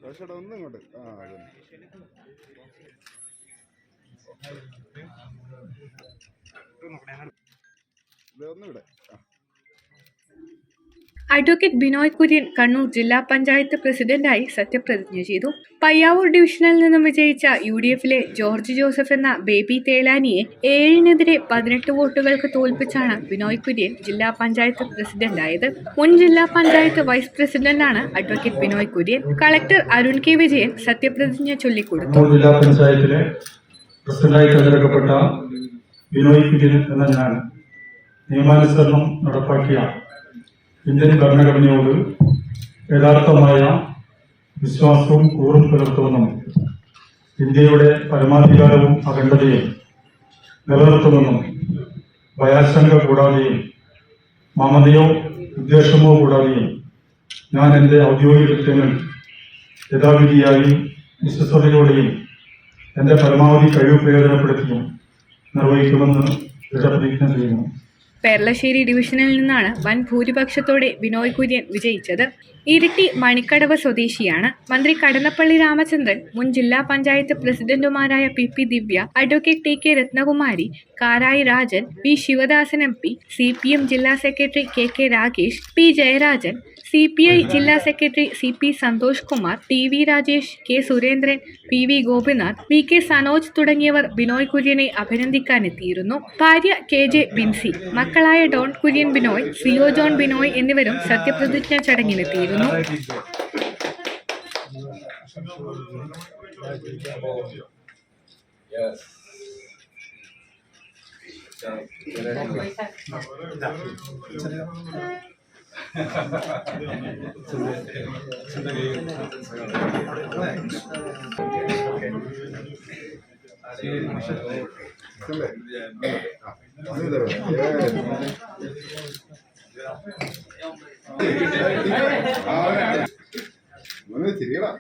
പക്ഷേ ഒന്നും ഇങ്ങോട്ട് ഇതൊന്നും ഇവിടെ അഡ്വക്കേറ്റ് ബിനോയ് കുര്യൻ കണ്ണൂർ ജില്ലാ പഞ്ചായത്ത് പ്രസിഡന്റായി സത്യപ്രതിജ്ഞ ചെയ്തു. പയ്യാവൂർ ഡിവിഷനിൽ നിന്നും വിജയിച്ച UDFിലെ ജോർജ് ജോസഫ് എന്ന ബേബി തേലാനിയെ 7-നെതിരെ 18 വോട്ടുകൾക്ക് തോൽപ്പിച്ചാണ് ബിനോയ് കുര്യൻ ജില്ലാ പഞ്ചായത്ത് പ്രസിഡന്റായത്. മുൻ ജില്ലാ പഞ്ചായത്ത് വൈസ് പ്രസിഡന്റാണ് advocate Binoy Kurian. Collector Arun K Vijayan സത്യപ്രതിജ്ഞ ചൊല്ലിക്കൊടുത്തു. ജില്ലാ പഞ്ചായത്തിലെ പ്രസിഡന്റായി തെരഞ്ഞെടുക്കപ്പെട്ട ബിനോയ് കുര്യൻ എന്ന ഞാൻ നിയമാനുസരണം നടപ്പാക്കിയ ഇന്ത്യൻ ഭരണഘടനയോട് യഥാർത്ഥമായ വിശ്വാസവും കൂറും പുലർത്തുമെന്നും ഇന്ത്യയുടെ പരമാധികാരവും അഖണ്ഡതയും നിലനിർത്തുമെന്നും ഭയാശങ്ക കൂടാതെയും മമതയോ ഉദ്ദേശമോ കൂടാതെയും ഞാൻ എൻ്റെ ഔദ്യോഗിക കൃത്യങ്ങൾ യഥാവിധിയായും വിശ്വസ്തയോടെയും എൻ്റെ പരമാവധി കഴിവ് പ്രയോജനപ്പെടുത്തിയും നിർവഹിക്കുമെന്ന് ദൃഢപ്രതിജ്ഞ ചെയ്യുന്നു. പെർളശ്ശേരി ഡിവിഷനിൽ നിന്നാണ് വൻ ഭൂരിപക്ഷത്തോടെ ബിനോയ് കുര്യൻ വിജയിച്ചത്. ഇരിട്ടി മണിക്കടവ് സ്വദേശിയാണ്. മന്ത്രി കടന്നപ്പള്ളി രാമചന്ദ്രൻ, മുൻ ജില്ലാ പഞ്ചായത്ത് പ്രസിഡന്റുമാരായ PP Divya, advocate TK Ratnakumari, Karayi Rajan, P Sivadasan MP, CPM ജില്ലാ secretary KK Ragesh, P Jayarajan, CPI ജില്ലാ secretary CP Santhosh Kumar, TV Rajesh, K Surendran, PV Gopinath, VK Sanoj തുടങ്ങിയവർ ബിനോയ് കുര്യനെ അഭിനന്ദിക്കാനെത്തിയിരുന്നു. ഭാര്യ KJ ബിൻസി, മക്കളായ ഡോൺ കുര്യൻ ബിനോയ്, സിയോ ജോൺ ബിനോയ് എന്നിവരും സത്യപ്രതിജ്ഞ ചടങ്ങിനെത്തിയിരുന്നു. തിരിയടാ